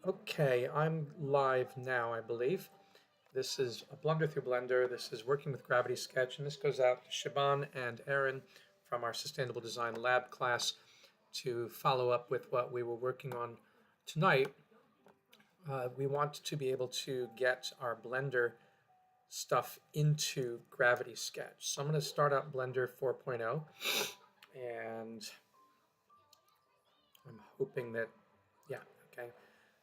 Okay, I'm live now, I believe. This is a Blunder through Blender. This is working with Gravity Sketch, and this goes out to Shaban and Aaron from our Sustainable Design Lab class to follow up with what we were working on tonight. We want to be able to get our Blender stuff into Gravity Sketch. So I'm going to start up Blender 4.0, and I'm hoping that, yeah, okay.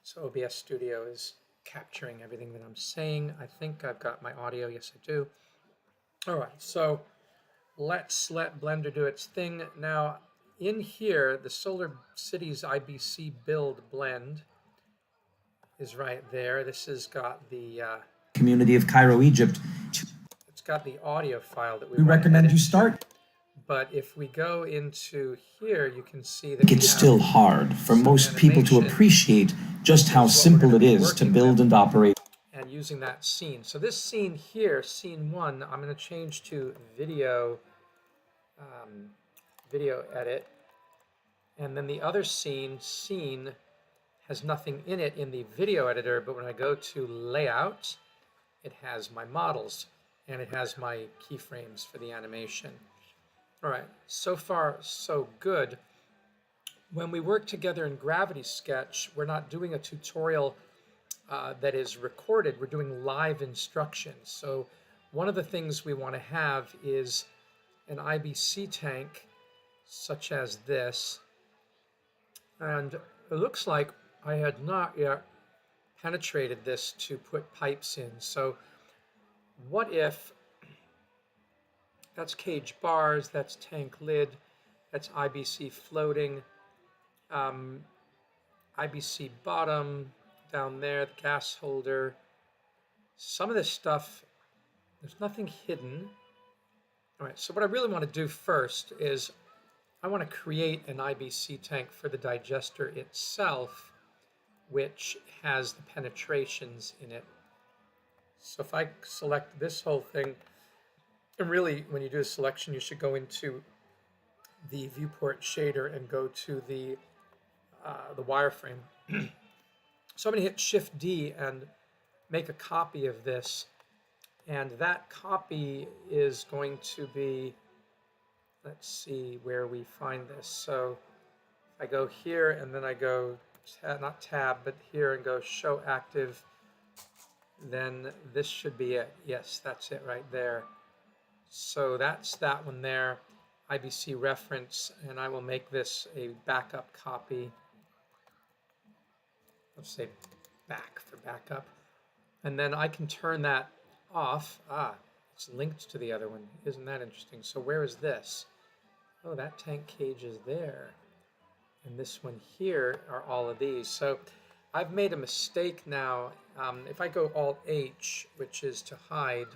So OBS Studio is capturing everything that I'm saying. I think I've got my audio. Yes, I do. All right, so let's let Blender do its thing. Now, in here, the Solar Cities IBC build blend is right there. This has got the community of Cairo, Egypt. It's got the audio file that We recommend you start. But if we go into here, you can see that it's still hard for most people to appreciate just how simple it is to build and operate. And using that scene. So this scene here, scene 1, I'm going to change to video, video edit. And then the other scene has nothing in it in the video editor, but when I go to layout, it has my models and it has my keyframes for the animation. All right, so far so good. When we work together in Gravity Sketch, we're not doing a tutorial that is recorded, we're doing live instructions. So one of the things we want to have is an IBC tank such as this. And it looks like I had not yet penetrated this to put pipes in. So what if that's cage bars, that's tank lid, that's IBC floating, IBC bottom down there, the gas holder. Some of this stuff, there's nothing hidden. All right, so what I really want to do first is I want to create an IBC tank for the digester itself, which has the penetrations in it. So if I select this whole thing, and really when you do a selection, you should go into the viewport shader and go to the wireframe. So I'm going to hit Shift D and make a copy of this. And that copy is going to be, let's see where we find this. So I go here and then I go, not tab, but here and go show active. Then this should be it. Yes, that's it right there. So that's that one there, IBC reference, and I will make this a backup copy. Let's say back for backup. And then I can turn that off. It's linked to the other one. Isn't that interesting? So where is this? Oh, that tank cage is there. And this one here are all of these. So I've made a mistake now. If I go Alt-H, which is to hide.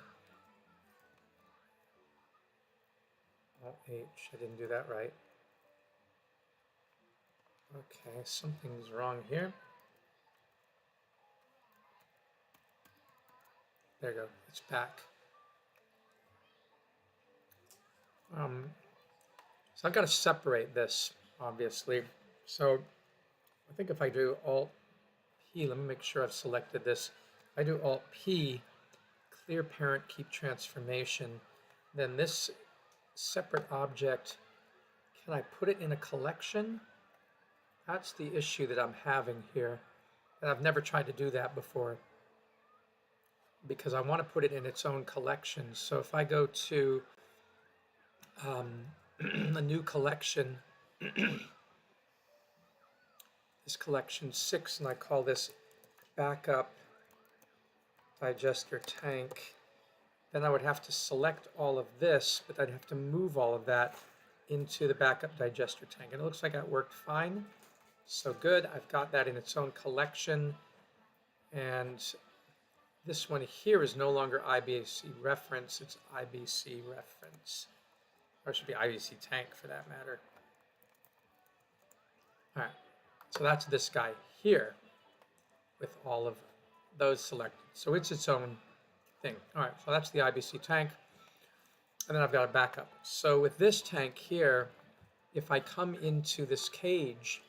Alt-H, I didn't do that right. Okay, something's wrong here. There you go, it's back. So I've got to separate this, obviously. So I think if I do Alt-P, let me make sure I've selected this. If I do Alt-P, clear parent, keep transformation, then this separate object, can I put it in a collection? That's the issue that I'm having here. And I've never tried to do that before, because I want to put it in its own collection. So if I go to a new collection, this collection 6, and I call this backup digester tank, then I would have to select all of this, but I'd have to move all of that into the backup digester tank. And it looks like that worked fine. So good, I've got that in its own collection. And this one here is no longer IBC reference, it's IBC reference. Or it should be IBC tank for that matter. All right, so that's this guy here with all of those selected. So it's its own thing. All right, so that's the IBC tank. And then I've got a backup. So with this tank here, if I come into this cage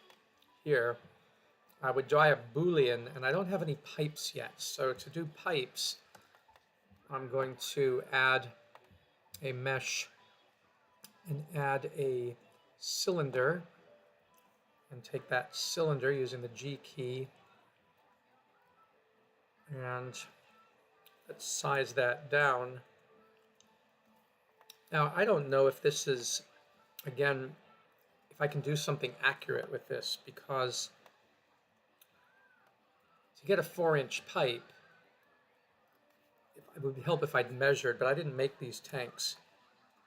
here, I would draw a Boolean, and I don't have any pipes yet. So to do pipes, I'm going to add a mesh and add a cylinder, and take that cylinder using the G key, and let's size that down. Now, I don't know if this is, again, if I can do something accurate with this, because to get a 4-inch pipe, it would help if I'd measured, but I didn't make these tanks.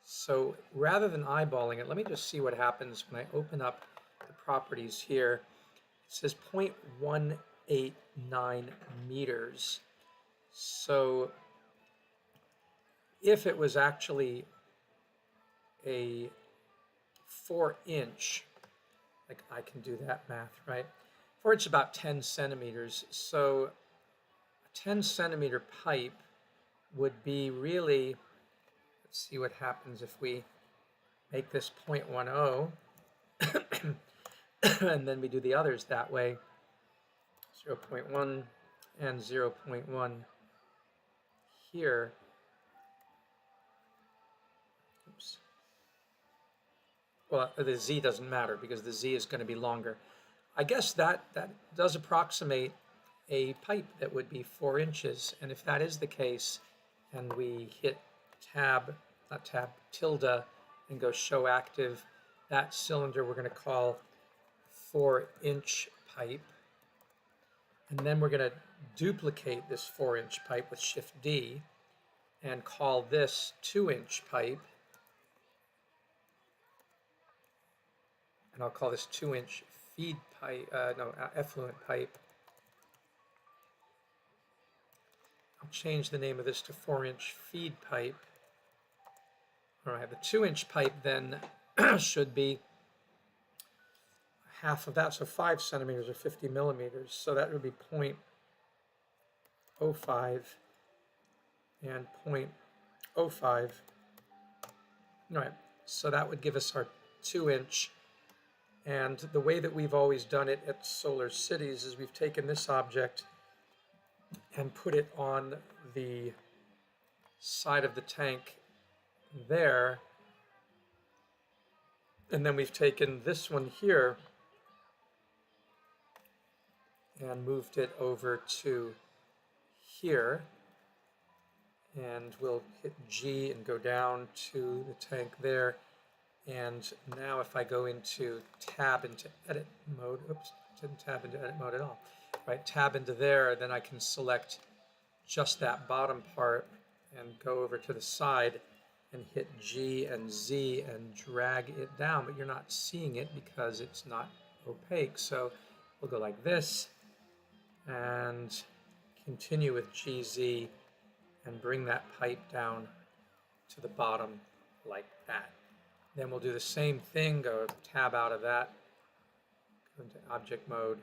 So rather than eyeballing it, let me just see what happens when I open up the properties here. It says 0.189 meters. So if it was actually a 4-inch, like I can do that math, right? 4-inch is about 10 centimeters. So a 10 centimeter pipe would be really, let's see what happens if we make this 0.10 and then we do the others that way. 0.1 and 0.1 here. Oops. Well, the Z doesn't matter because the Z is going to be longer. I guess that does approximate a pipe that would be 4 inches. And if that is the case, and we hit tilde, and go show active, that cylinder we're going to call 4-inch pipe. And then we're going to duplicate this 4-inch pipe with Shift D and call this 2-inch pipe. And I'll call this 2-inch feed pipe, effluent pipe. I'll change the name of this to 4-inch feed pipe. All right, the 2-inch pipe then should be half of that, so 5 centimeters or 50 millimeters. So that would be 0.05 and 0.05. All right, so that would give us our 2-inch. And the way that we've always done it at Solar Cities is we've taken this object and put it on the side of the tank there. And then we've taken this one here and moved it over to here. And we'll hit G and go down to the tank there. And now if I go into edit mode, oops, didn't tab into edit mode at all. Right, tab into there, then I can select just that bottom part and go over to the side and hit G and Z and drag it down, but you're not seeing it because it's not opaque. So we'll go like this and continue with GZ and bring that pipe down to the bottom like that. Then we'll do the same thing, go tab out of that, go into object mode.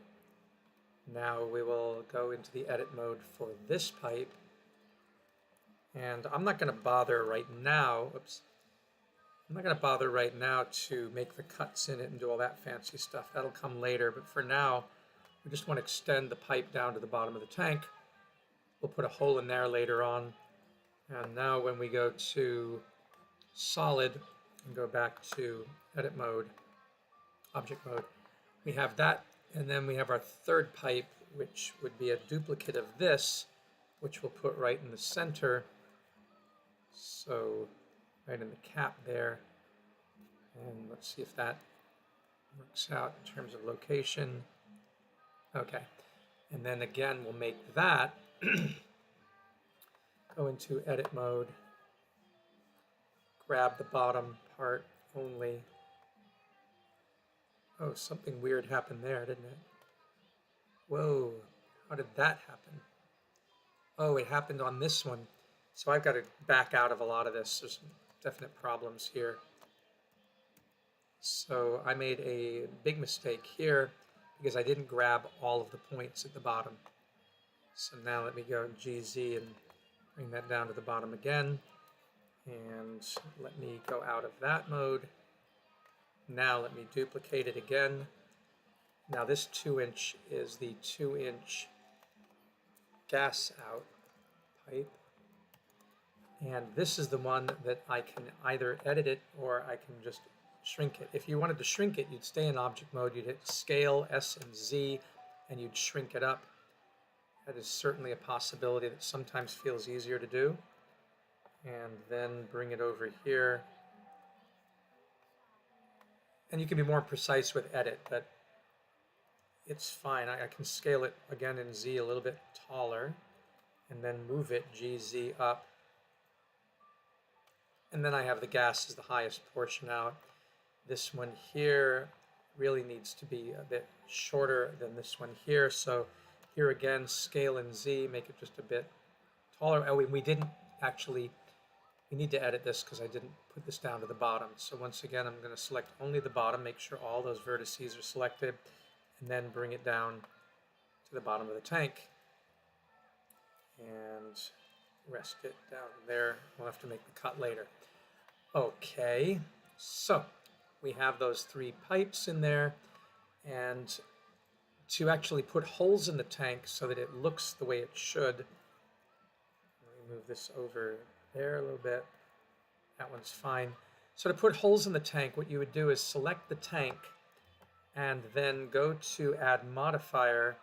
Now we will go into the edit mode for this pipe. And I'm not going to bother right now, I'm not going to bother right now to make the cuts in it and do all that fancy stuff. That'll come later, but for now, we just want to extend the pipe down to the bottom of the tank. We'll put a hole in there later on. And now when we go to solid and go back to edit mode, object mode, we have that, and then we have our third pipe, which would be a duplicate of this, which we'll put right in the center. So right in the cap there. And let's see if that works out in terms of location. Okay. And then again, we'll make that go into edit mode, grab the bottom part only. Oh, something weird happened there, didn't it? Whoa, how did that happen? Oh, it happened on this one. So I've got to back out of a lot of this. There's some definite problems here. So I made a big mistake here because I didn't grab all of the points at the bottom. So now let me go GZ and bring that down to the bottom again. And let me go out of that mode. Now let me duplicate it again. Now this 2-inch is the 2-inch gas out pipe. And this is the one that I can either edit it or I can just shrink it. If you wanted to shrink it, you'd stay in object mode, you'd hit scale, S and Z, and you'd shrink it up. That is certainly a possibility that sometimes feels easier to do. And then bring it over here. And you can be more precise with edit, but it's fine. I can scale it again in Z a little bit taller, and then move it GZ up. And then I have the gas as the highest portion out. This one here really needs to be a bit shorter than this one here. So here again, scale in Z, make it just a bit taller. Oh, we didn't actually, we need to edit this because I didn't put this down to the bottom. So once again, I'm going to select only the bottom, make sure all those vertices are selected, and then bring it down to the bottom of the tank. And rest it down there. We'll have to make the cut later. Okay, so we have those 3 pipes in there, and to actually put holes in the tank so that it looks the way it should, let me move this over there a little bit. That one's fine. So to put holes in the tank, what you would do is select the tank and then go to add modifier,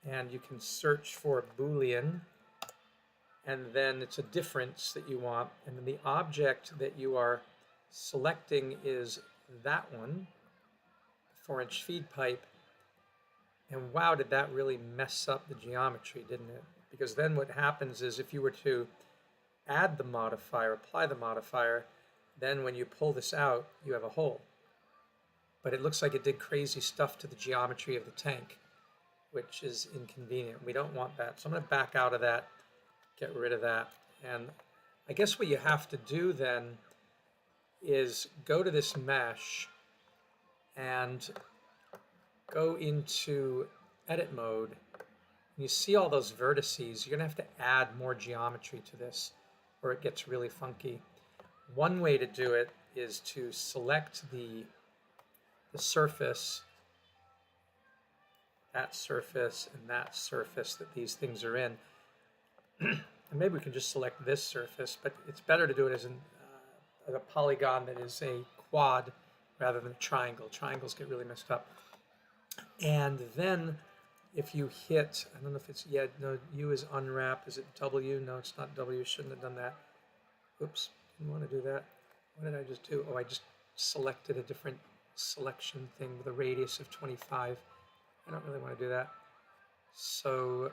and you can search for Boolean, and then it's a difference that you want, and then the object that you are selecting is that one, 4-inch feed pipe. And wow, did that really mess up the geometry, didn't it? Because then what happens is if you were to add the modifier, apply the modifier, then when you pull this out, you have a hole. But it looks like it did crazy stuff to the geometry of the tank, which is inconvenient. We don't want that. So I'm going to back out of that, get rid of that. And I guess what you have to do then is go to this mesh and go into edit mode. And you see all those vertices. You're going to have to add more geometry to this or it gets really funky. One way to do it is to select the surface, that surface, and that surface that these things are in. And maybe we can just select this surface, but it's better to do it as a polygon that is a quad rather than a triangle. Triangles get really messed up. And then if you hit, I don't know if it's, yeah, no, U is unwrap. Is it W? No, it's not W. Shouldn't have done that. Oops, didn't want to do that. What did I just do? Oh, I just selected a different selection thing with a radius of 25. I don't really want to do that. So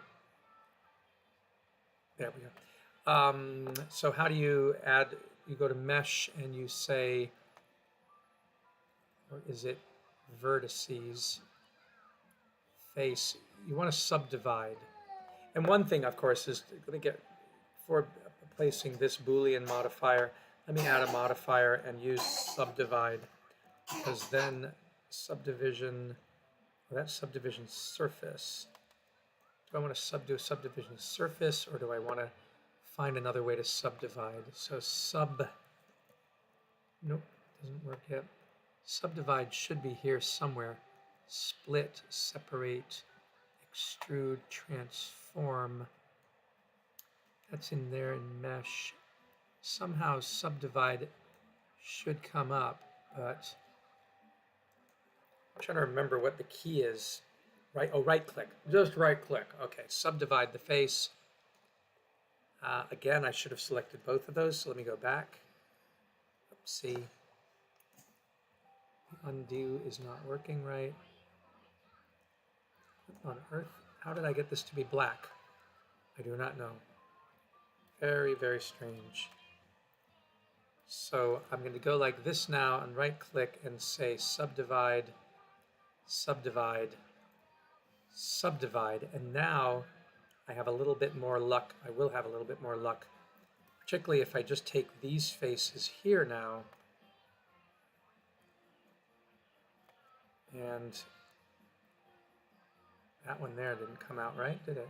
there we go. So how do you add, you go to mesh and you say, or is it vertices, face, you want to subdivide. And one thing, of course, is going to get, before placing this Boolean modifier, let me add a modifier and use subdivide, because then subdivision, well, that's subdivision surface. Do I want to do a subdivision surface, or do I want to find another way to subdivide? So nope, doesn't work yet. Subdivide should be here somewhere. Split, separate, extrude, transform. That's in there in mesh. Somehow subdivide should come up, but I'm trying to remember what the key is. Right? Oh, right click. Just right click. Okay, subdivide the face. Again, I should have selected both of those, so let me go back. Oopsie. The undo is not working right. What on earth? How did I get this to be black? I do not know. Very, very strange. So I'm going to go like this now and right click and say subdivide, subdivide, subdivide. And now I have a little bit more luck. I will have a little bit more luck, particularly if I just take these faces here now and That one there didn't come out right, did it?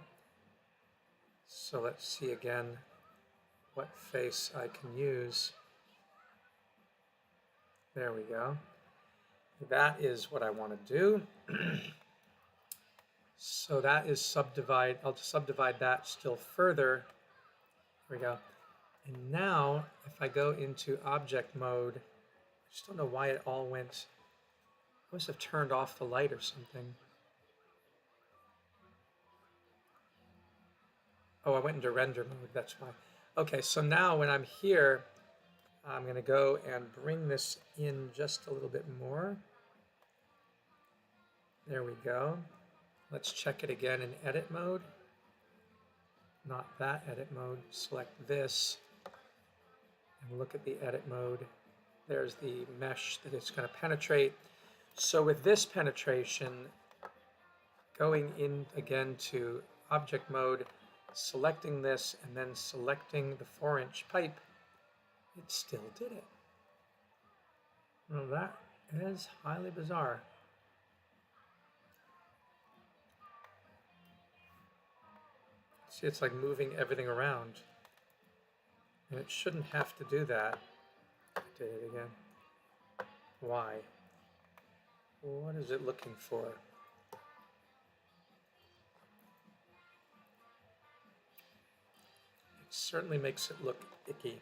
So let's see again what face I can use. There we go. That is what I want to do. So that is subdivide. I'll subdivide that still further. There we go. And now if I go into object mode, I just don't know why it all went. I must have turned off the light or something. Oh, I went into render mode, that's why. Okay, so now when I'm here, I'm going to go and bring this in just a little bit more. There we go. Let's check it again in edit mode. Not that edit mode. Select this and look at the edit mode. There's the mesh that it's going to penetrate. So with this penetration, going in again to object mode, selecting this and then selecting the 4-inch pipe, it still did it. Well, that is highly bizarre. See, it's like moving everything around. And it shouldn't have to do that. I did it again. Why? What is it looking for? It certainly makes it look icky.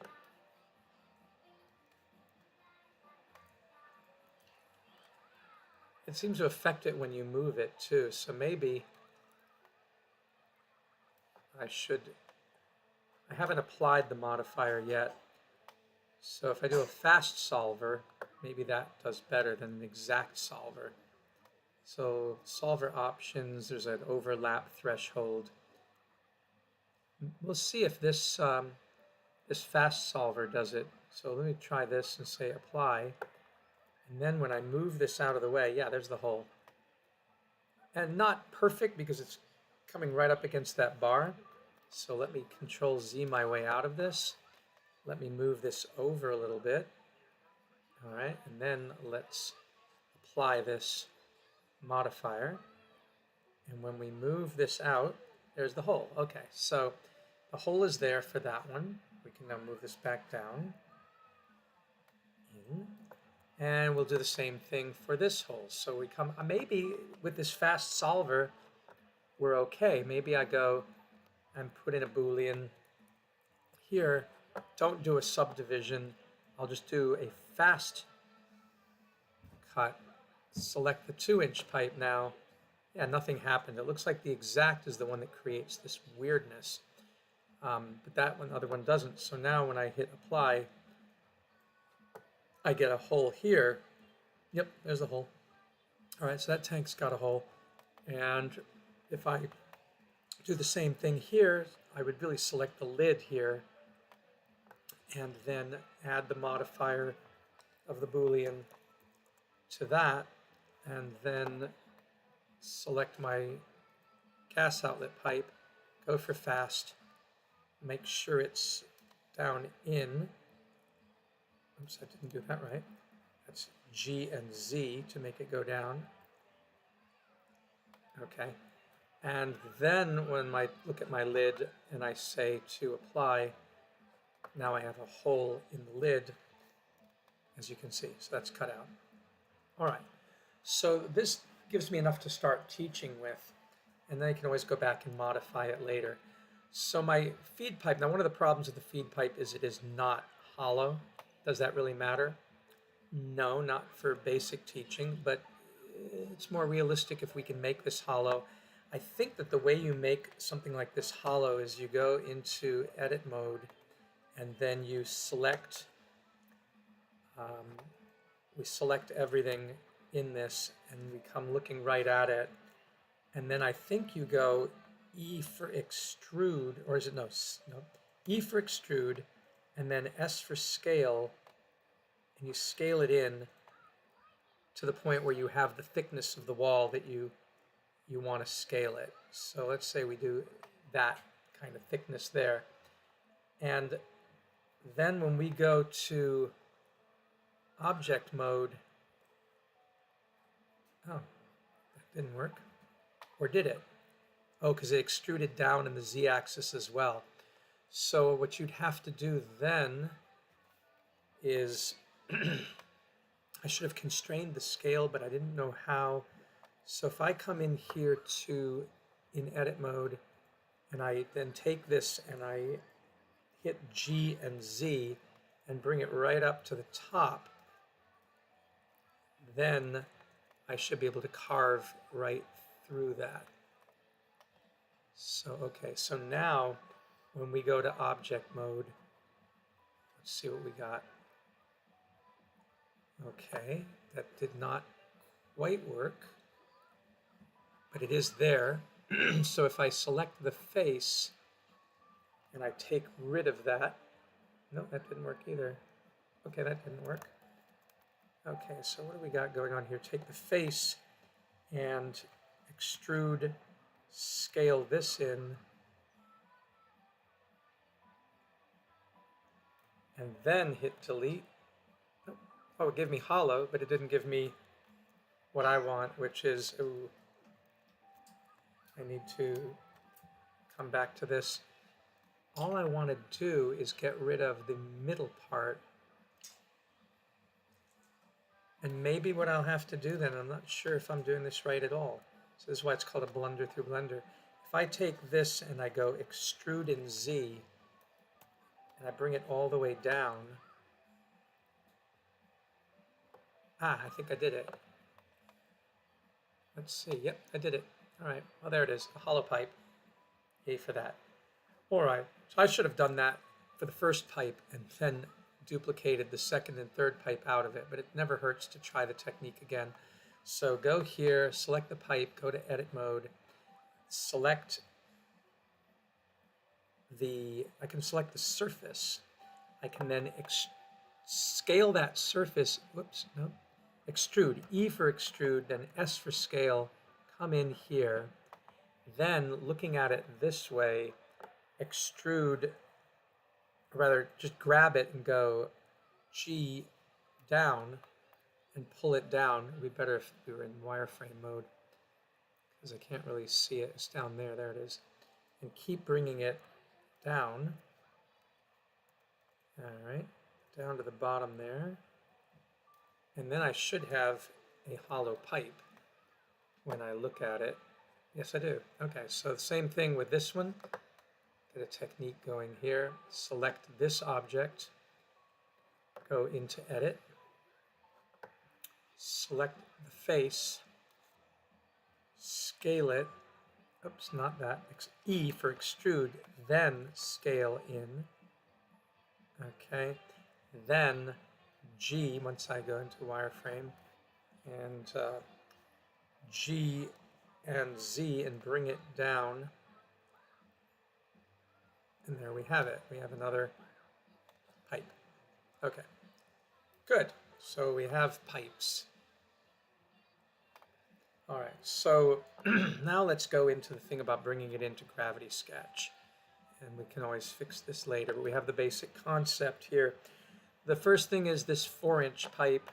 It seems to affect it when you move it too, so maybe I haven't applied the modifier yet. So if I do a fast solver, maybe that does better than an exact solver. So solver options, there's an overlap threshold. We'll see if this, this fast solver does it. So let me try this and say apply. And then when I move this out of the way, yeah, there's the hole. And not perfect because it's coming right up against that bar. So let me Control Z my way out of this. Let me move this over a little bit. All right, and then let's apply this modifier. And when we move this out, there's the hole. Okay, so the hole is there for that one. We can now move this back down. In. And we'll do the same thing for this hole. So we come, maybe with this fast solver, we're okay. Maybe I go and put in a Boolean here. Don't do a subdivision. I'll just do a fast cut. Select the 2-inch pipe now. Yeah, nothing happened. It looks like the exact is the one that creates this weirdness. But that one, other one doesn't. So now when I hit apply, I get a hole here. Yep, there's a hole. All right, so that tank's got a hole. And if I do the same thing here, I would really select the lid here and then add the modifier of the Boolean to that, and then select my gas outlet pipe, go for fast, make sure it's down in. Oops, I didn't do that right. That's G and Z to make it go down. Okay. And then when I look at my lid and I say to apply, now I have a hole in the lid, as you can see. So that's cut out. All right. So this gives me enough to start teaching with, and then I can always go back and modify it later. So my feed pipe, now one of the problems with the feed pipe is it is not hollow. Does that really matter? No, not for basic teaching, but it's more realistic if we can make this hollow. I think that the way you make something like this hollow is you go into edit mode and then you select, we select everything in this and we come looking right at it. And then I think you go E for extrude, or is it no, E for extrude, and then S for scale, and you scale it in to the point where you have the thickness of the wall that you want to scale it. So let's say we do that kind of thickness there. And then when we go to object mode, oh, that didn't work. Or did it? Oh, because it extruded down in the z-axis as well. So what you'd have to do then is, I should have constrained the scale, but I didn't know how. So if I come in here to, in edit mode, and I then take this and I hit G and Z and bring it right up to the top, then I should be able to carve right through that. So, okay, so now when we go to object mode, let's see what we got. Okay, that did not quite work, but it is there. So if I select the face and I take rid of that, no, that didn't work either. Okay, that didn't work. Okay, so what do we got going on here? Take the face and extrude, scale this in, and then hit delete. Oh, it gave me hollow, but it didn't give me what I want, which is, ooh, I need to come back to this. All I want to do is get rid of the middle part. And maybe what I'll have to do then, I'm not sure if I'm doing this right at all. So this is why it's called a blunder through Blender. If I take this and I go extrude in Z, and I bring it all the way down, I think I did it. Let's see, yep, I did it. All right, well there it is, a hollow pipe. Yay for that. All right, so I should have done that for the first pipe and then duplicated the second and third pipe out of it, but it never hurts to try the technique again. So go here, select the pipe, go to edit mode, select I can select the surface. I can then scale that surface, whoops, no, extrude, E for extrude, then S for scale, come in here, then looking at it this way, extrude, or rather just grab it and go G down and pull it down. It would be better if we were in wireframe mode because I can't really see it. It's down there, there it is. And keep bringing it down. All right, down to the bottom there. And then I should have a hollow pipe when I look at it. Yes, I do. Okay, so the same thing with this one. Get a technique going here. Select this object. Go into edit. Select the face. Scale it. Oops, not that. E for extrude. Then scale in. Okay. Then G, once I go into wireframe, and G and Z and bring it down. And there we have it. We have another pipe. Okay, good. So we have pipes. All right, so now let's go into the thing about bringing it into Gravity Sketch. And we can always fix this later, but we have the basic concept here. The first thing is this 4-inch pipe,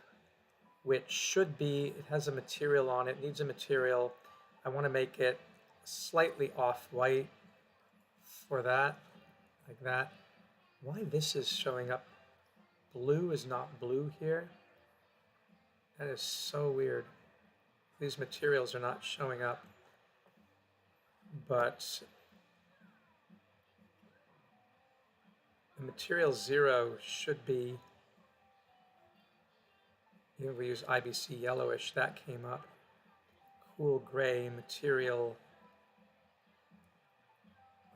which should be, it has a material on it, needs a material. I want to make it slightly off-white for that, like that. Why this is showing up blue is not blue here? That is so weird. These materials are not showing up, but the material 0 should be, we use IBC yellowish, that came up. Cool gray material,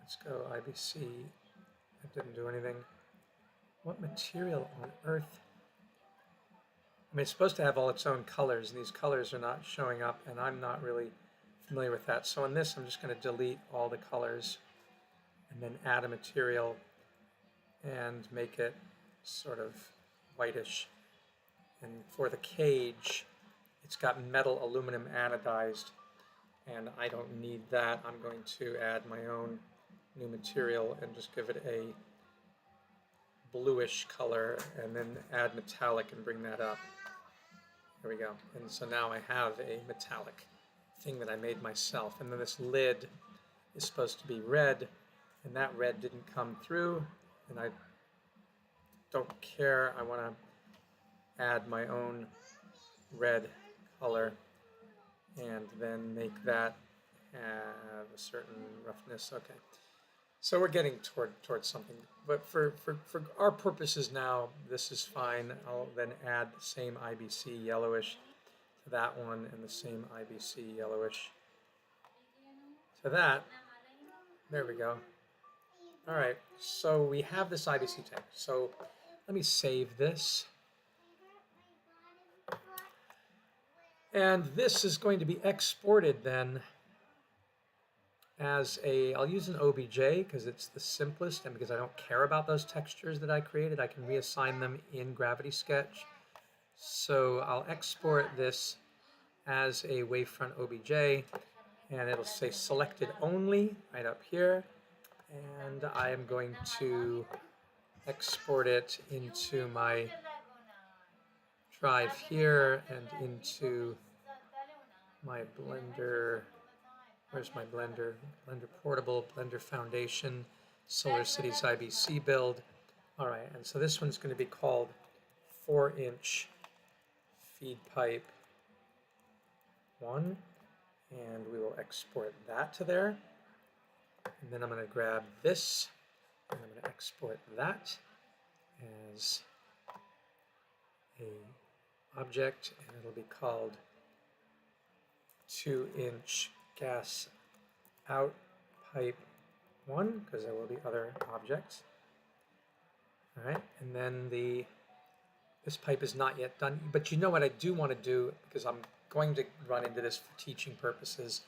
let's go IBC, that didn't do anything. What material on earth? I mean, it's supposed to have all its own colors, and these colors are not showing up, and I'm not really familiar with that. So in this, I'm just going to delete all the colors and then add a material and make it sort of whitish. And for the cage, it's got metal aluminum anodized, and I don't need that. I'm going to add my own new material and just give it a bluish color and then add metallic and bring that up. There we go. And so now I have a metallic thing that I made myself. And then this lid is supposed to be red, and that red didn't come through, and I don't care. I want to add my own red color and then make that have a certain roughness. Okay. So we're getting towards something. But for our purposes now, this is fine. I'll then add the same IBC yellowish to that one and the same IBC yellowish to that. There we go. All right, so we have this IBC tag. So let me save this. And this is going to be exported then as I'll use an OBJ because it's the simplest and because I don't care about those textures that I created. I can reassign them in Gravity Sketch. So I'll export this as a wavefront OBJ, and it'll say selected only right up here. And I am going to export it into my drive here and into my Blender. Where's my Blender? Blender Portable, Blender Foundation, Solar Cities IBC build. All right, and so this one's going to be called 4-inch feed pipe 1, and we will export that to there. And then I'm going to grab this, and I'm going to export that as a object, and it'll be called 2-inch gas out pipe 1, because there will be other objects. All right, and then this pipe is not yet done, but you know what I do want to do, because I'm going to run into this for teaching purposes.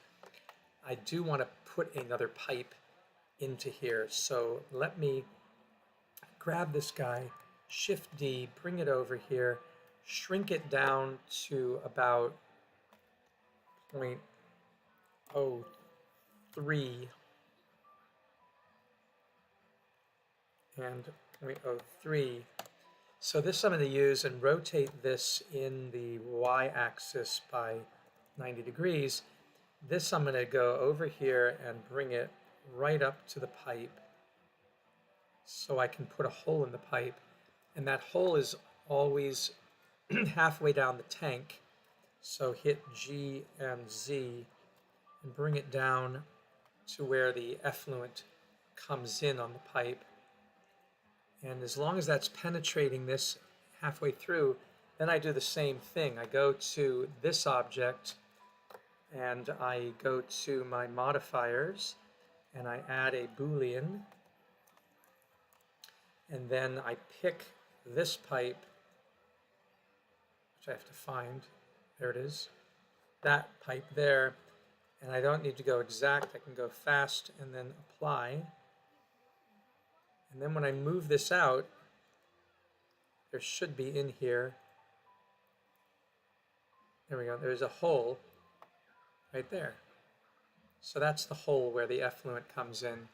I do want to put another pipe into here, so let me grab this guy, Shift D, bring it over here, shrink it down to about 0.03 and 0.03. So this I'm going to use and rotate this in the y-axis by 90 degrees. This I'm going to go over here and bring it right up to the pipe so I can put a hole in the pipe, and that hole is always halfway down the tank. So hit G and Z and bring it down to where the effluent comes in on the pipe. And as long as that's penetrating this halfway through, then I do the same thing. I go to this object and I go to my modifiers and I add a Boolean, and then I pick this pipe, which I have to find. There it is, that pipe there, and I don't need to go exact, I can go fast and then apply. And then when I move this out, there should be in here, there we go, there's a hole right there. So that's the hole where the effluent comes in.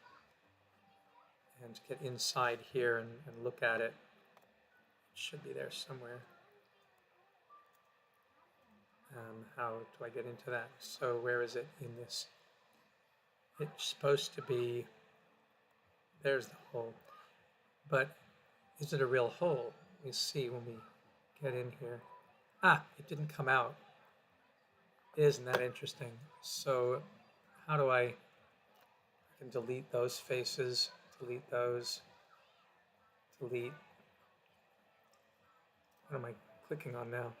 And to get inside here and look at it, it should be there somewhere. How do I get into that? So where is it in this? It's supposed to be, there's the hole. But is it a real hole? Let me see when we get in here. Ah, it didn't come out. Isn't that interesting? So how do I can delete those faces, delete those, delete. What am I clicking on now?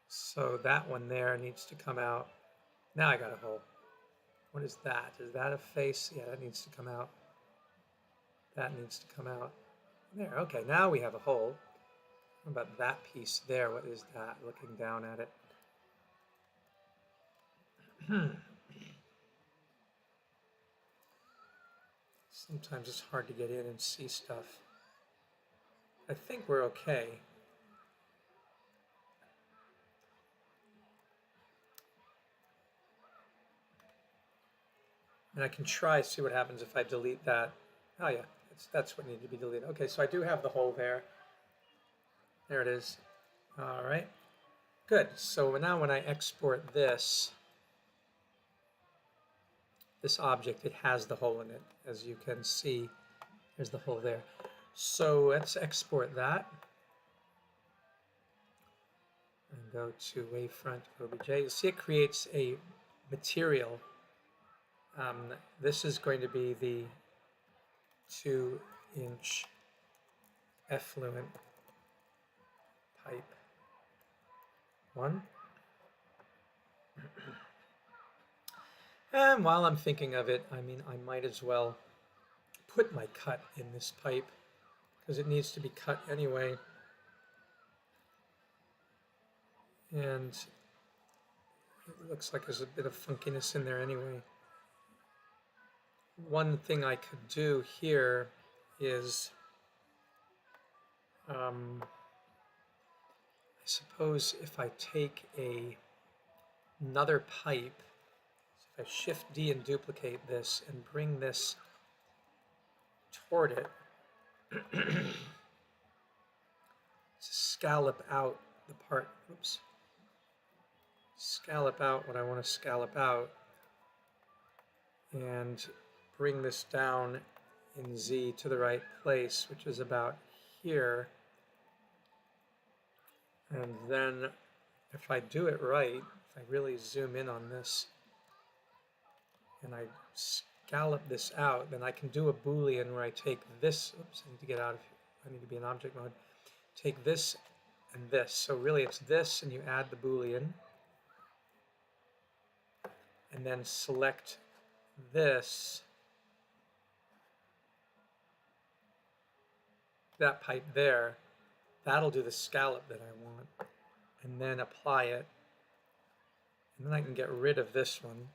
So that one there needs to come out. Now I got a hole. What is that? Is that a face? Yeah, that needs to come out. That needs to come out. There, okay, now we have a hole. What about that piece there? What is that? Looking down at it. Sometimes it's hard to get in and see stuff. I think we're okay. And I can try see what happens if I delete that. Oh yeah, that's what needed to be deleted. Okay, so I do have the hole there. There it is. All right. Good. So now when I export this object, it has the hole in it. As you can see, there's the hole there. So let's export that and go to wavefront obj. You see it creates a material. This is going to be the 2-inch effluent pipe 1. And while I'm thinking of it, I mean, I might as well put my cut in this pipe because it needs to be cut anyway. And it looks like there's a bit of funkiness in there anyway. One thing I could do here is, I suppose if I take another pipe, so if I shift D and duplicate this and bring this toward it, to scallop out the part, oops, scallop out what I want to scallop out, and bring this down in Z to the right place, which is about here. And then if I do it right, if I really zoom in on this and I scallop this out, then I can do a Boolean where I take this, oops, I need to get out of here, I need to be in object mode, take this and this. So really it's this and you add the Boolean and then select this, that pipe there, that'll do the scallop that I want, and then apply it, and then I can get rid of this one,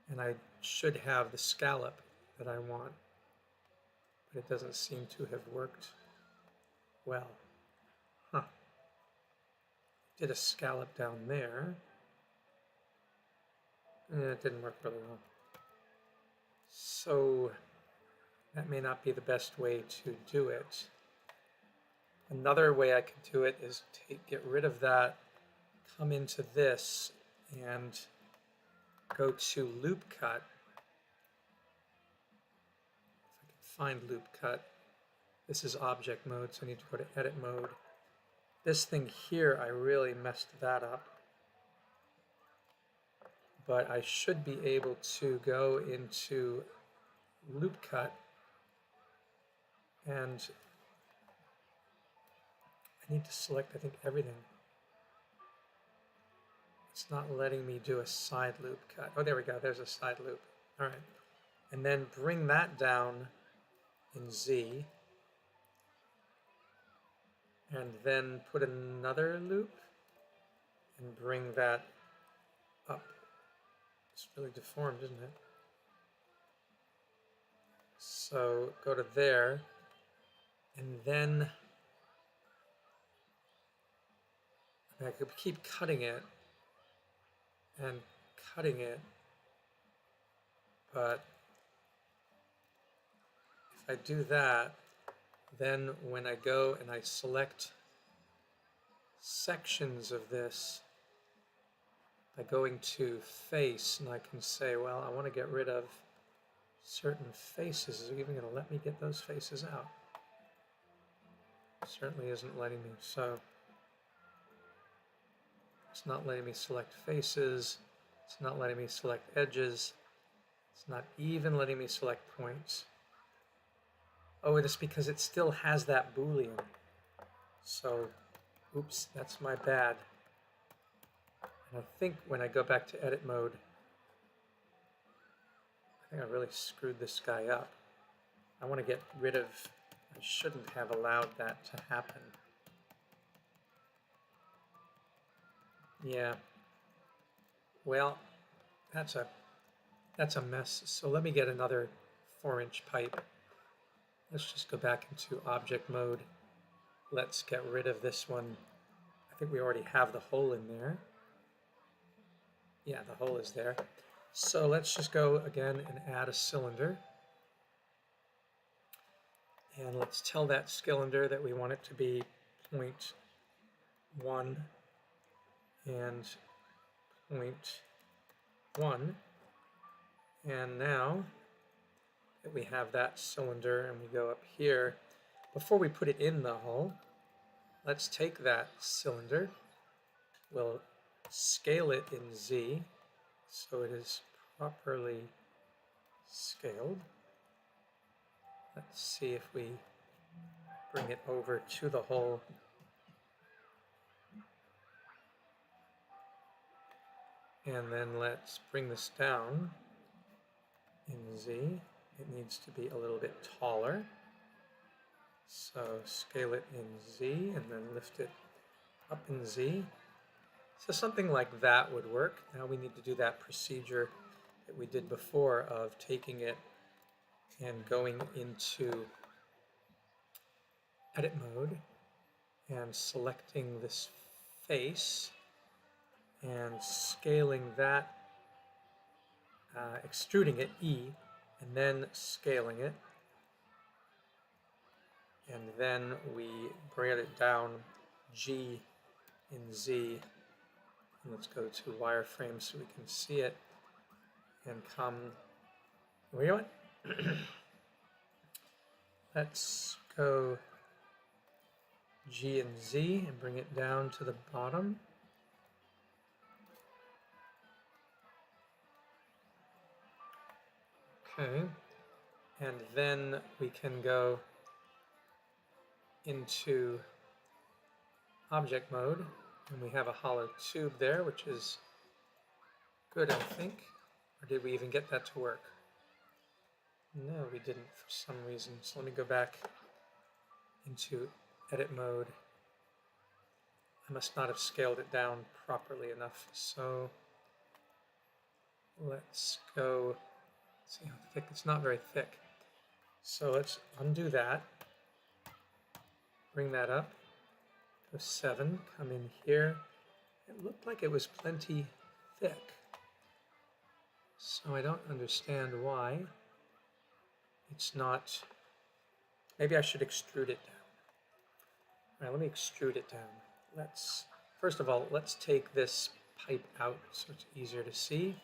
and I should have the scallop that I want, but it doesn't seem to have worked well. Huh. Did a scallop down there. It didn't work really well. So that may not be the best way to do it. Another way I could do it is get rid of that, come into this, and go to loop cut. If I can find loop cut, this is object mode, so I need to go to edit mode. This thing here, I really messed that up. But I should be able to go into loop cut and I need to select, I think, everything. It's not letting me do a side loop cut. Oh, there we go. There's a side loop. All right. And then bring that down in Z. And then put another loop and bring that up. It's really deformed, isn't it? So go to there. And then I could keep cutting it and cutting it, but if I do that, then when I go and I select sections of this by going to face, and I can say, well, I want to get rid of certain faces. Is it even going to let me get those faces out? It certainly isn't letting me. So it's not letting me select faces. It's not letting me select edges. It's not even letting me select points. Oh, it is because it still has that Boolean. So, oops, that's my bad. And I think when I go back to edit mode, I think I really screwed this guy up. I want to get rid of, I shouldn't have allowed that to happen. Yeah. Well, that's a mess. So let me get another 4-inch pipe. Let's just go back into object mode. Let's get rid of this one. I think we already have the hole in there. Yeah, the hole is there. So let's just go again and add a cylinder. And let's tell that cylinder that we want it to be 0.1 and 0.1. And now that we have that cylinder and we go up here, before we put it in the hull, let's take that cylinder, we'll scale it in Z so it is properly scaled. Let's see if we bring it over to the hull. And then let's bring this down in Z. It needs to be a little bit taller. So scale it in Z and then lift it up in Z. So something like that would work. Now we need to do that procedure that we did before of taking it and going into edit mode and selecting this face and scaling that, extruding it, E, and then scaling it. And then we bring it down, G in Z. And let's go to wireframe so we can see it. And come, you know what? Let's go G and Z and bring it down to the bottom. Okay, and then we can go into object mode, and we have a hollow tube there, which is good, I think. Or did we even get that to work? No, we didn't for some reason. So let me go back into edit mode. I must not have scaled it down properly enough. So let's go, see how thick, it's not very thick. So let's undo that, bring that up, go 7, come in here. It looked like it was plenty thick. So I don't understand why it's not, maybe I should extrude it down. All right, let me extrude it down. Let's, first of all, let's take this pipe out so it's easier to see.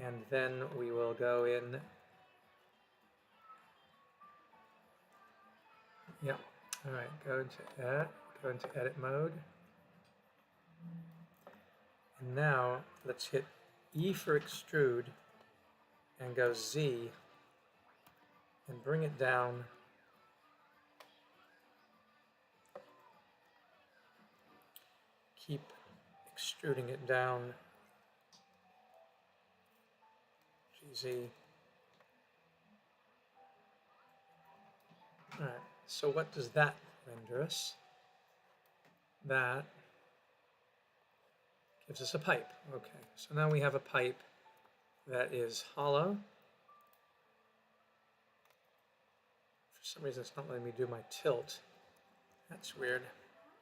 And then we will go in, yeah, all right, go into edit mode. And now let's hit E for extrude and go Z and bring it down keep extruding it down, GZ. All right, so what does that render us? That gives us a pipe. Okay, so now we have a pipe that is hollow. For some reason it's not letting me do my tilt. That's weird.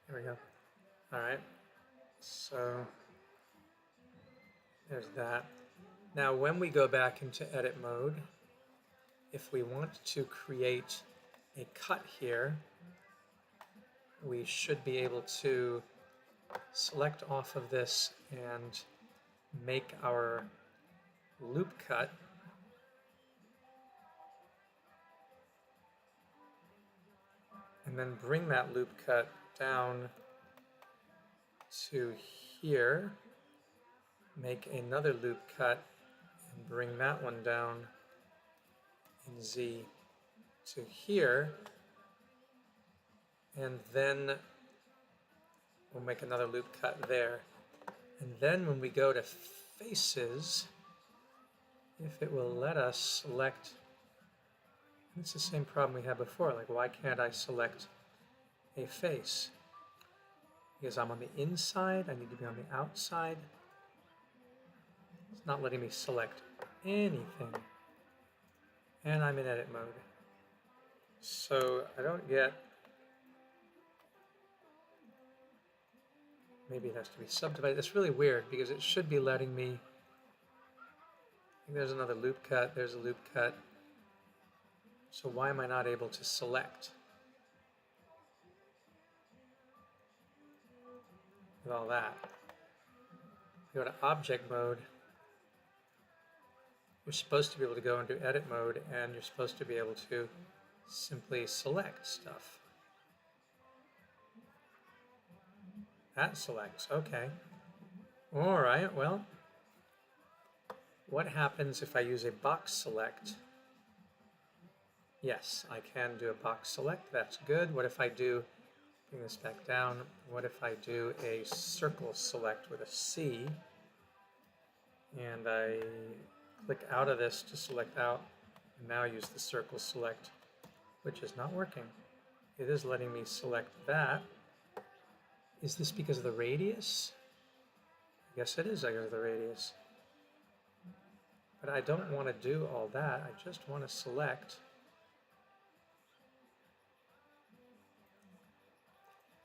There we go. All right, so there's that. Now when we go back into edit mode, if we want to create a cut here, we should be able to select off of this and make our loop cut. And then bring that loop cut down to here, make another loop cut, and bring that one down in Z to here, and then we'll make another loop cut there. And then when we go to faces, if it will let us select, it's the same problem we had before, like why can't I select a face? Because I'm on the inside, I need to be on the outside. It's not letting me select anything. And I'm in edit mode. So I don't get, maybe it has to be subdivided. It's really weird because it should be letting me, there's another loop cut, there's a loop cut. So why am I not able to select? with all that. Go to object mode. You're supposed to be able to go into edit mode, and you're supposed to be able to simply select stuff. That selects, okay. All right, well, what happens if I use a box select? Yes, I can do a box select, that's good. What if I do, bring this back down, what if I do a circle select with a C, and I click out of this to select out, and now use the circle select, which is not working. It is letting me select that. Is this because of the radius? I guess it is because of the radius. But I don't want to do all that. I just want to select.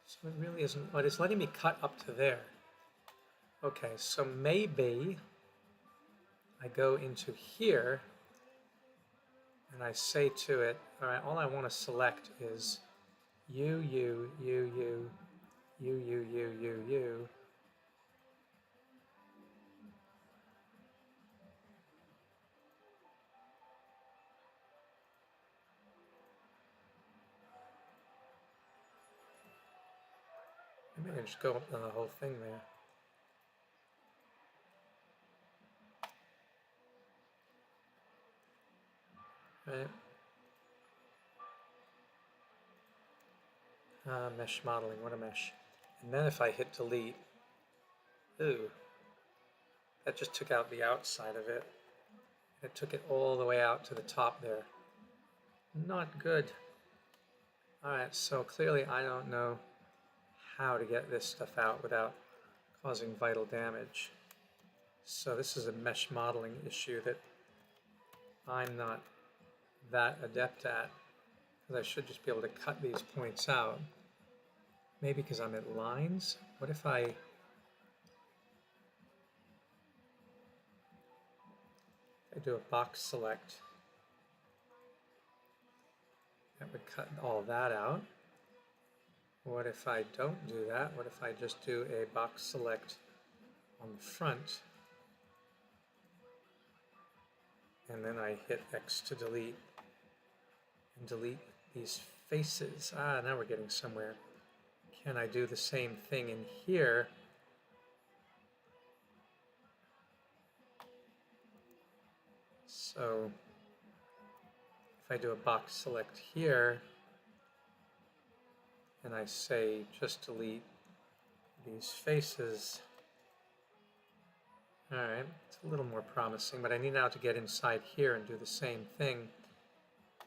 So it really isn't, but it's letting me cut up to there. Okay, so maybe I go into here and I say to it, all right, all I want to select is you, you, you, you, you, you, you, you, you. Maybe I can just go up on the whole thing there. Right. Mesh modeling, what a mesh. And then if I hit delete, ooh, that just took out the outside of it. It took it all the way out to the top there. Not good. All right, so clearly I don't know how to get this stuff out without causing vital damage. So this is a mesh modeling issue that I'm not that adept at, because I should just be able to cut these points out. Maybe because I'm at lines. What if I do a box select? That would cut all that out. What if I don't do that? What if I just do a box select on the front, and then I hit X to delete, and delete these faces? Ah, now we're getting somewhere. Can I do the same thing in here? So if I do a box select here, and I say just delete these faces, all right, it's a little more promising, but I need now to get inside here and do the same thing.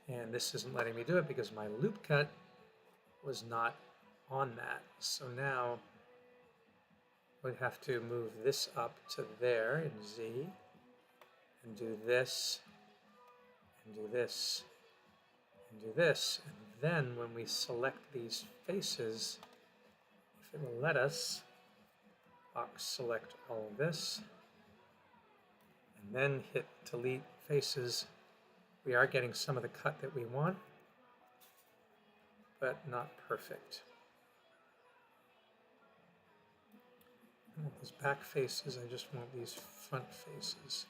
And this isn't letting me do it because my loop cut was not on that. So now we'd have to move this up to there in Z, and do this, and do this, and do this. And then when we select these faces, if it will let us, box select all of this, and then hit delete faces, we are getting some of the cut that we want, but not perfect. I don't want those back faces, I just want these front faces.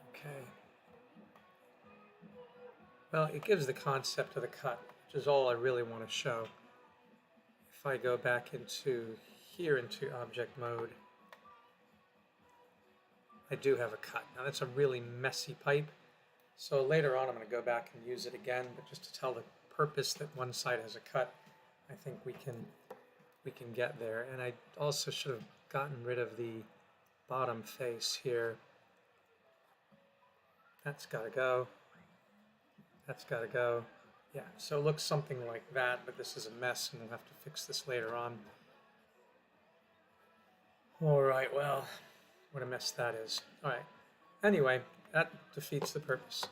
Okay. Well, it gives the concept of the cut, which is all I really want to show. If I go back into here into object mode, I do have a cut. Now that's a really messy pipe. So later on I'm going to go back and use it again, but just to tell the purpose that one side has a cut, I think we can get there. And I also should have gotten rid of the bottom face here. That's got to go. That's got to go. Yeah, so it looks something like that, but this is a mess and we'll have to fix this later on. All right, well, what a mess that is. All right, anyway, that defeats the purpose.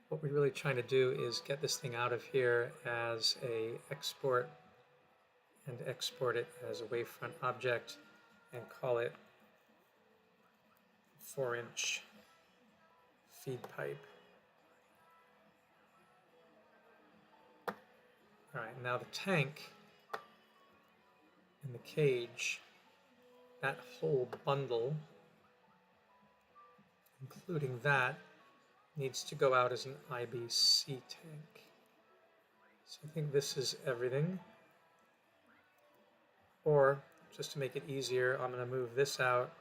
What we're really trying to do is get this thing out of here as a export, and export it as a wavefront object and call it 4-inch feed pipe. All right, now the tank and the cage, that whole bundle, including that, needs to go out as an IBC tank. So I think this is everything. Or, just to make it easier, I'm going to move this out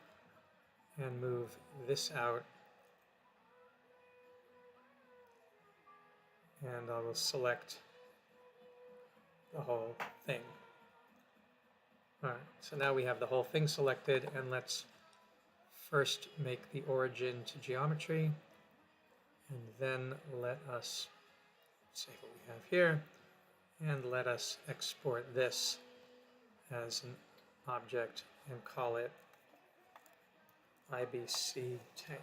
and move this out. And I will select the whole thing. All right, so now we have the whole thing selected, and let's first make the origin to geometry, and then let us save what we have here, and let us export this as an object and call it IBC tank.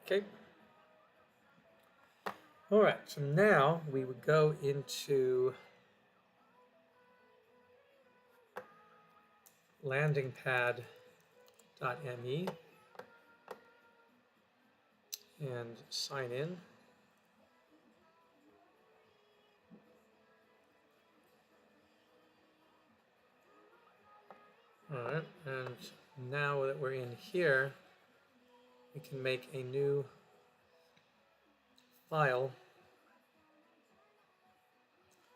Okay. All right, so now we would go into landing pad.me and sign in. All right, and now that we're in here, we can make a new file.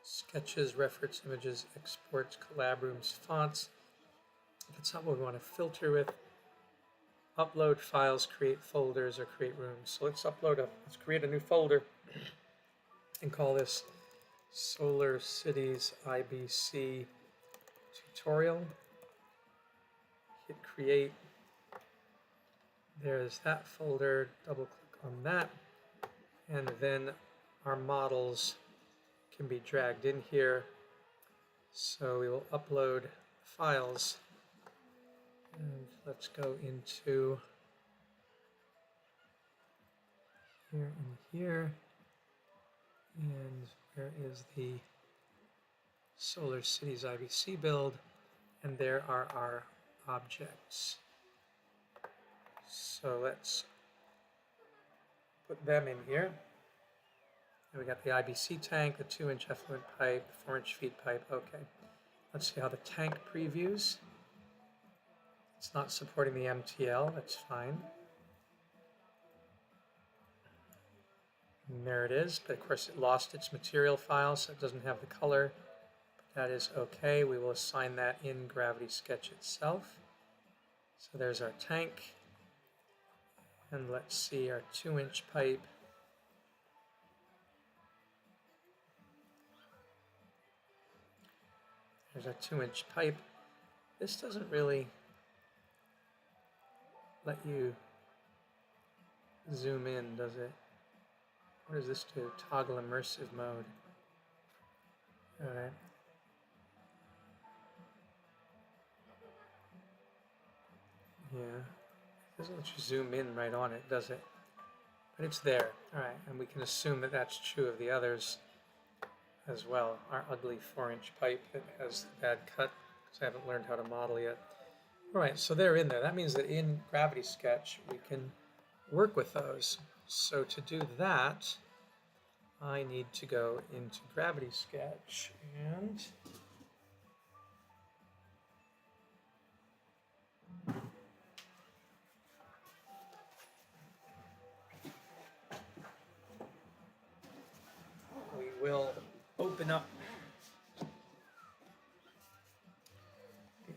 Sketches, reference images, exports, collab rooms, fonts. That's not what we want to filter with. Upload files, create folders, or create rooms. So let's create a new folder and call this Solar Cities IBC tutorial. Hit create. There's that folder. Double click on that. And then our models can be dragged in here. So we will upload files. And let's go into here and here. And where is the Solar Cities IBC build? And there are our objects. So let's put them in here. And we got the IBC tank, the 2-inch effluent pipe, 4-inch feed pipe. Okay. Let's see how the tank previews. It's not supporting the MTL. That's fine. And there it is. But of course, it lost its material file, so it doesn't have the color. But that is okay. We will assign that in Gravity Sketch itself. So there's our tank. And let's see our 2-inch pipe. There's our 2-inch pipe. This doesn't really let you zoom in, does it? What does this do? Toggle immersive mode. All right. Yeah. It doesn't let you zoom in right on it, does it? But it's there. All right. And we can assume that that's true of the others as well. Our ugly 4-inch pipe that has the bad cut, because I haven't learned how to model yet. All right, so they're in there. That means that in Gravity Sketch, we can work with those. So to do that, I need to go into Gravity Sketch and we will open up the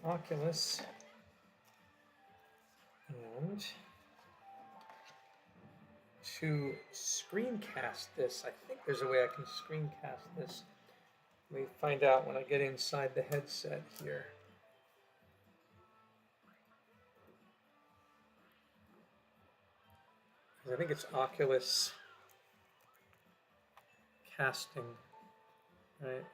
Oculus and to screencast this, I think there's a way I can screencast this. Let me find out when I get inside the headset here. I think it's Oculus casting, right?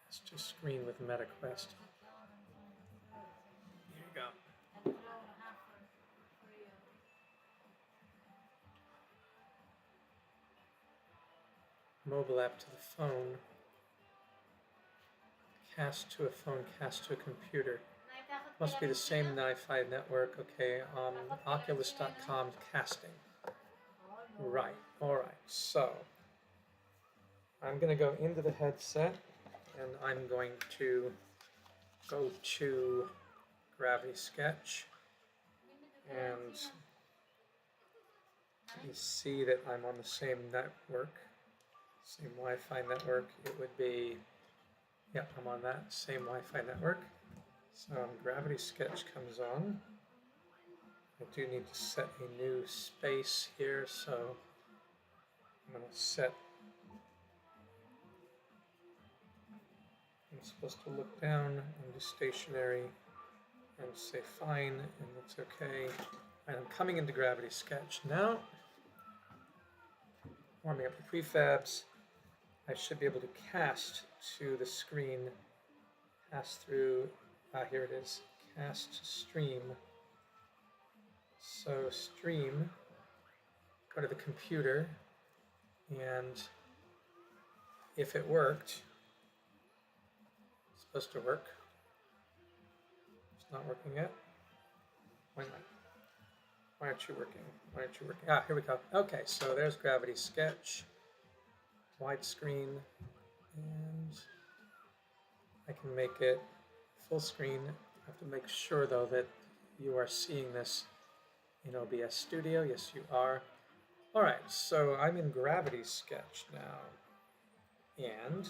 Let's just screen with MetaQuest. Here you go. Mobile app to the phone. Cast to a phone, cast to a computer. Must be the same Wi-Fi network. Okay, Oculus.com casting. Right, all right. So I'm going to go into the headset and I'm going to go to Gravity Sketch and you see that I'm on the same network, same Wi-Fi network. It would be, yeah, I'm on that same Wi-Fi network. So Gravity Sketch comes on. I do need to set a new space here, so I'm going to set, I'm supposed to look down and do stationary and say fine, and that's okay. And I'm coming into Gravity Sketch now. Warming up the prefabs. I should be able to cast to the screen, pass through, here it is, cast stream. So stream, go to the computer, and if it worked, it's supposed to work. It's not working yet. Why not? Why aren't you working? Why aren't you working? Ah, here we go. Okay, so there's Gravity Sketch, widescreen, and I can make it full screen. I have to make sure though that you are seeing this in OBS Studio. Yes, you are. All right, so I'm in Gravity Sketch now. And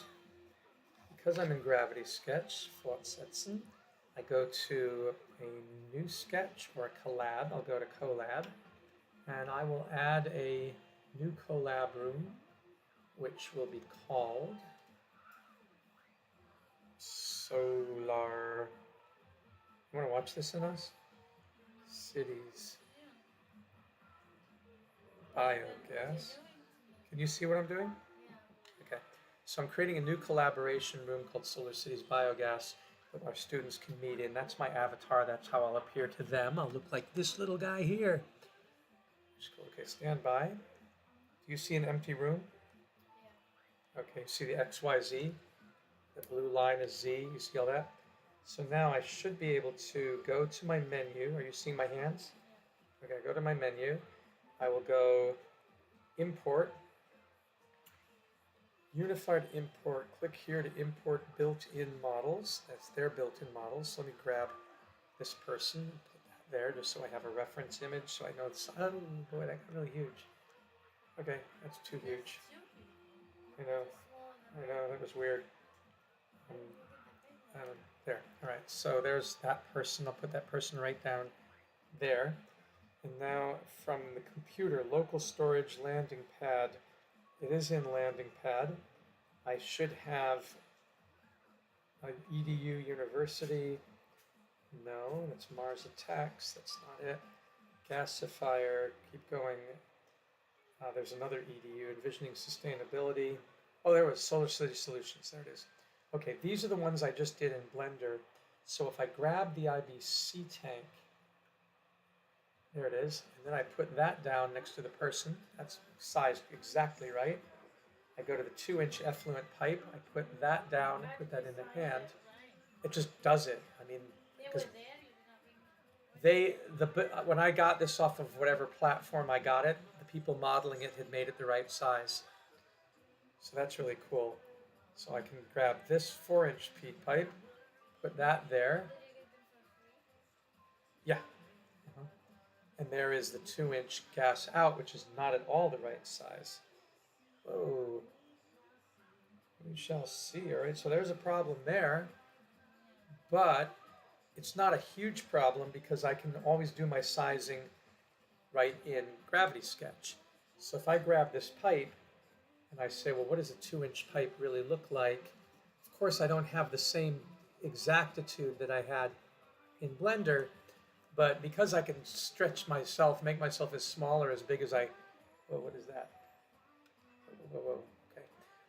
because I'm in Gravity Sketch, fortsetzen, I go to a new sketch or a collab. I'll go to collab and I will add a new collab room, which will be called Solar. You want to watch this in us? Cities. Biogas. Can you see what I'm doing? Okay. So I'm creating a new collaboration room called Solar Cities Biogas that our students can meet in. That's my avatar. That's how I'll appear to them. I'll look like this little guy here. Okay, stand by. Do you see an empty room? Okay, see the XYZ? The blue line is Z. You see all that? So now I should be able to go to my menu. Are you seeing my hands? Okay, go to my menu. I will go import, unified import. Click here to import built-in models. That's their built-in models. So let me grab this person, put that there just so I have a reference image so I know it's, oh boy, that got really huge. Okay, that's too huge. I know, that was weird. There, all right, so there's that person. I'll put that person right down there. And now from the computer, local storage landing pad, it is in landing pad. I should have an EDU University. No, that's Mars Attacks, that's not it. Gasifier, keep going. There's another EDU, Envisioning Sustainability. Oh, there was Solar City Solutions, there it is. Okay, these are the ones I just did in Blender. So if I grab the IBC tank, there it is, and then I put that down next to the person, that's sized exactly right. I go to the 2-inch effluent pipe, I put that down, I put that in the hand. It just does it. I mean, because when I got this off of whatever platform I got it, the people modeling it had made it the right size. So that's really cool. So I can grab this 4-inch peat pipe, put that there. Yeah. And there is the 2-inch gas out, which is not at all the right size. Whoa. We shall see. All right, so there's a problem there. But it's not a huge problem because I can always do my sizing right in Gravity Sketch. So if I grab this pipe and I say, well, what does a 2-inch pipe really look like? Of course, I don't have the same exactitude that I had in Blender, but because I can stretch myself, make myself as small or as big as I, whoa, what is that? Whoa, okay.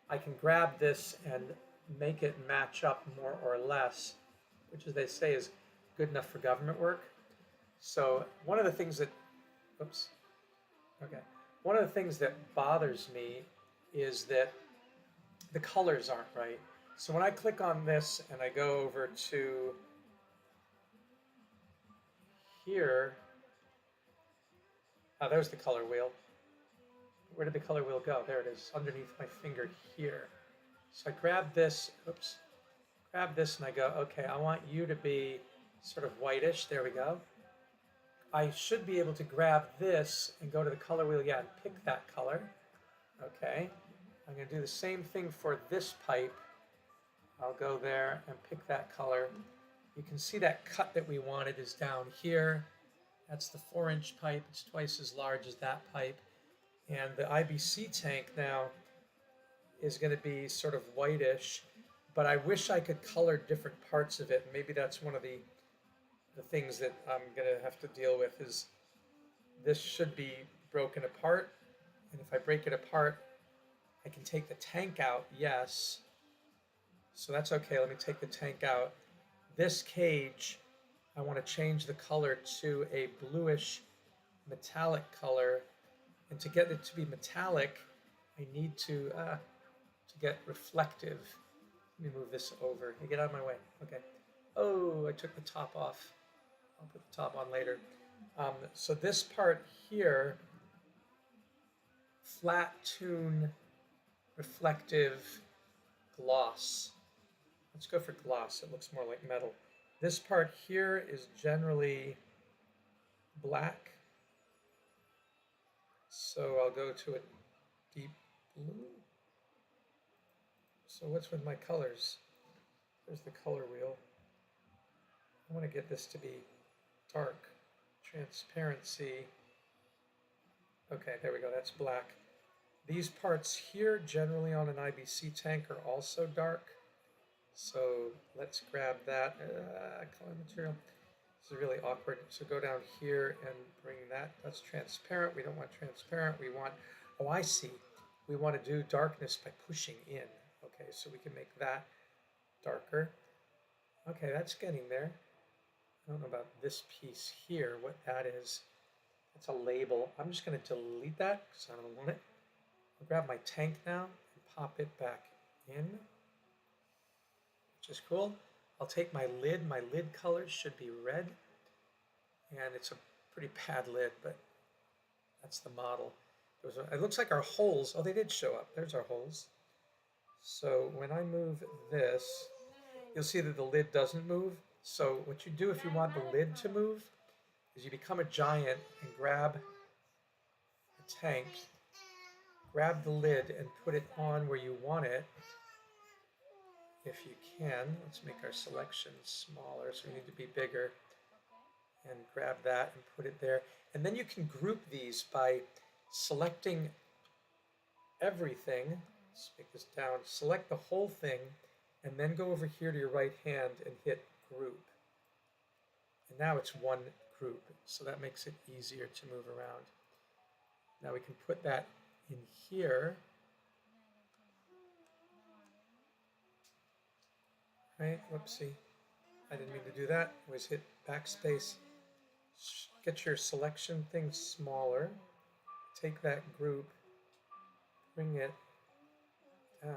I can grab this and make it match up more or less, which as they say is good enough for government work. So one of the things that, oops, okay. One of the things that bothers me is that the colors aren't right. So when I click on this and I go over to here, oh, there's the color wheel. Where did the color wheel go? There it is, underneath my finger here. So I grab this, oops, grab this and I go, okay, I want you to be sort of whitish. There we go. I should be able to grab this and go to the color wheel, yeah, and pick that color. Okay, I'm going to do the same thing for this pipe. I'll go there and pick that color. You can see that cut that we wanted is down here. That's the 4-inch pipe. It's twice as large as that pipe. And the IBC tank now is going to be sort of whitish, but I wish I could color different parts of it. Maybe that's one of the things that I'm going to have to deal with is this should be broken apart. And if I break it apart, I can take the tank out, yes. So that's okay, let me take the tank out. This cage, I want to change the color to a bluish metallic color. And to get it to be metallic, I need to get reflective. Let me move this over. You get out of my way, okay. Oh, I took the top off. I'll put the top on later. So this part here, flat tune, reflective, gloss. Let's go for gloss, it looks more like metal. This part here is generally black. So I'll go to a deep blue. So what's with my colors? There's the color wheel. I want to get this to be dark. Transparency. Okay, there we go, that's black. These parts here, generally on an IBC tank, are also dark. So let's grab that color material. This is really awkward. So go down here and bring that. That's transparent. We don't want transparent. We want, oh, I see. We want to do darkness by pushing in. Okay, so we can make that darker. Okay, that's getting there. I don't know about this piece here, what that is. It's a label. I'm just going to delete that because I don't want it. I'll grab my tank now and pop it back in, which is cool. I'll take my lid. My lid color should be red. And it's a pretty bad lid, but that's the model. It looks like our holes, oh, they did show up. There's our holes. So when I move this, you'll see that the lid doesn't move. So what you do if you want the lid to move is you become a giant and grab a tank, grab the lid and put it on where you want it. If you can, let's make our selection smaller, so we need to be bigger. And grab that and put it there. And then you can group these by selecting everything. Let's make this down. Select the whole thing and then go over here to your right hand and hit group. And now it's one group, so that makes it easier to move around. Now we can put that in here. Right, whoopsie. I didn't mean to do that. Always hit backspace. Get your selection thing smaller. Take that group, bring it down.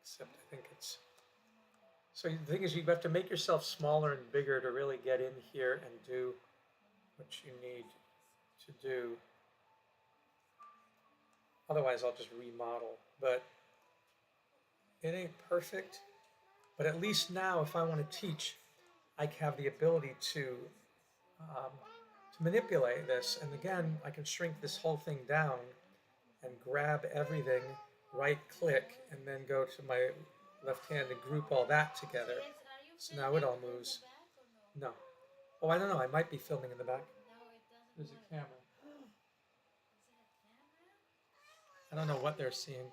Except I think it's... So the thing is, you have to make yourself smaller and bigger to really get in here and do what you need to do. Otherwise, I'll just remodel. But it ain't perfect. But at least now, if I want to teach, I have the ability to manipulate this. And again, I can shrink this whole thing down and grab everything, right-click, and then go to my left hand and group all that together. So now it all moves. No. Oh, I don't know. I might be filming in the back. There's a camera. I don't know what they're seeing.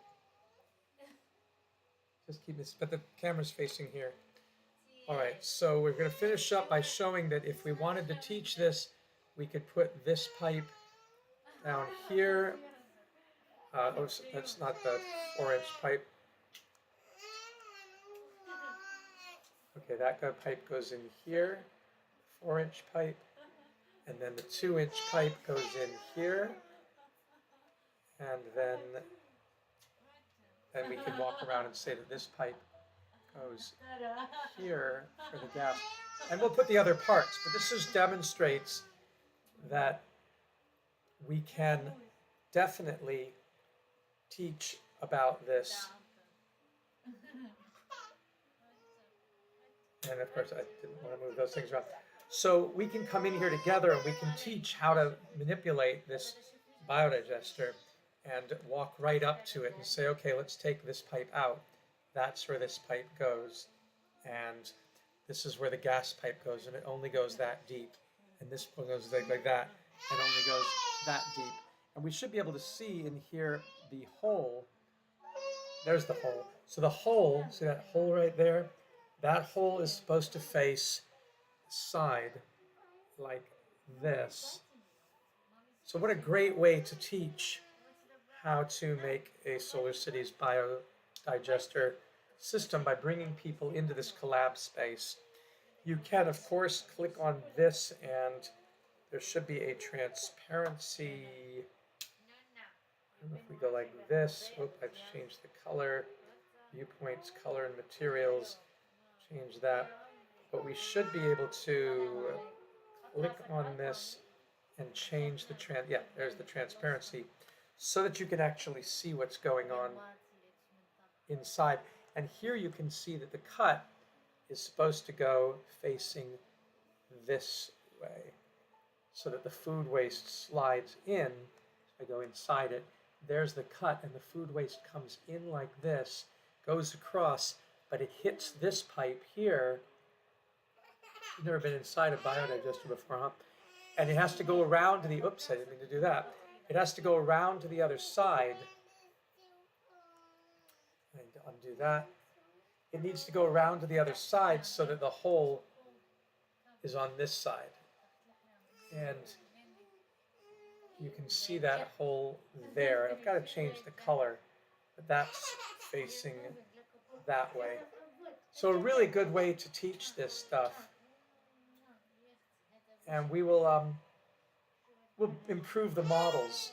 Just keep this, but the camera's facing here. All right, so we're going to finish up by showing that if we wanted to teach this, we could put this pipe down here. Oh, that's not the 4-inch pipe. Okay, that pipe goes in here, 4-inch pipe, and then the 2-inch pipe goes in here, and then we can walk around and say that this pipe goes here for the gas. And we'll put the other parts, but this just demonstrates that we can definitely teach about this. And of course, I didn't want to move those things around. So we can come in here together and we can teach how to manipulate this biodigester and walk right up to it and say, okay, let's take this pipe out. That's where this pipe goes. And this is where the gas pipe goes, and it only goes that deep. And this one goes like that, and only goes that deep. And we should be able to see in here the hole. There's the hole. So the hole, see that hole right there? That hole is supposed to face side like this. So what a great way to teach how to make a SolarCities biodigester system by bringing people into this collab space. You can, of course, click on this and there should be a transparency. I don't know if we go like this. Oh, I've changed the color. Viewpoints, color, and materials. Change that. But we should be able to click on this and change the there's the transparency, so that you can actually see what's going on inside. And here you can see that the cut is supposed to go facing this way, so that the food waste slides in. I go inside it. There's the cut, and the food waste comes in like this, goes across, but it hits this pipe here. You've never been inside a biodigester before, huh? And it has to go around to the, oops, I didn't mean to do that. It has to go around to the other side. And undo that. It needs to go around to the other side so that the hole is on this side. And you can see that hole there. I've got to change the color, but that's facing that way. So a really good way to teach this stuff. And we will we'll improve the models,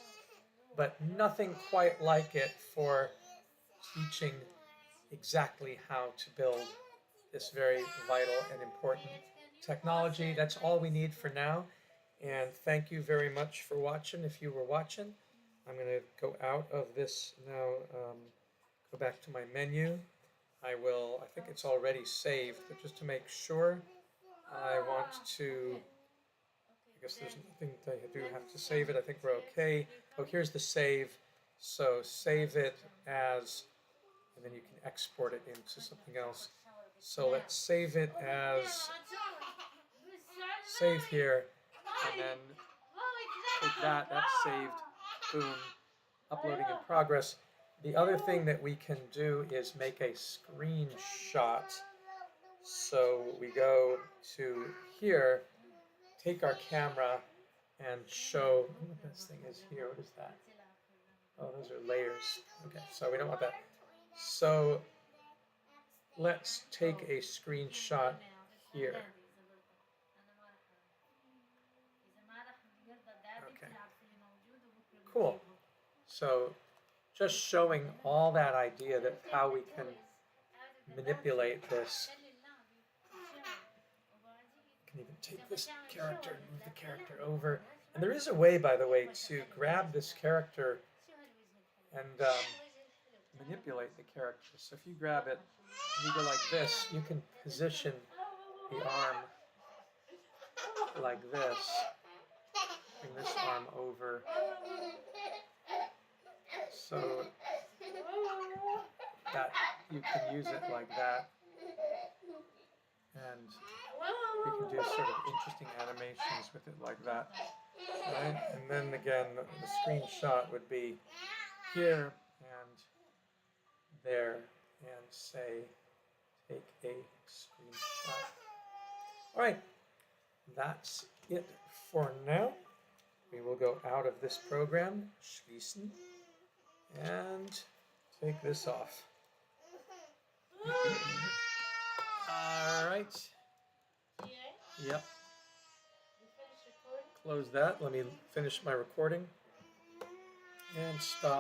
but nothing quite like it for teaching exactly how to build this very vital and important technology. That's all we need for now. And thank you very much for watching. If you were watching, I'm going to go out of this now, go back to my menu. I think it's already saved, but just to make sure, I want to, I guess there's nothing I do have to save it. I think we're okay. Oh, here's the save. So save it as, and then you can export it into something else. So let's save it as, save here, and then take that, that's saved, boom, uploading in progress. The other thing that we can do is make a screenshot. So we go to here, take our camera and show, I don't know what this thing is here, what is that? Oh, those are layers. Okay, so we don't want that. So let's take a screenshot here. Okay, cool. So just showing all that idea that how we can manipulate this. You can even take this character and move the character over. And there is a way, by the way, to grab this character and manipulate the character. So if you grab it and you go like this, you can position the arm like this. Bring this arm over. So that you can use it like that. And you can do sort of interesting animations with it like that. Right? And then again, the screenshot would be here and there, and say, take a screenshot. All right, that's it for now. We will go out of this program, schließen, and take this off. All right. Yep. Close that. Let me finish my recording and stop.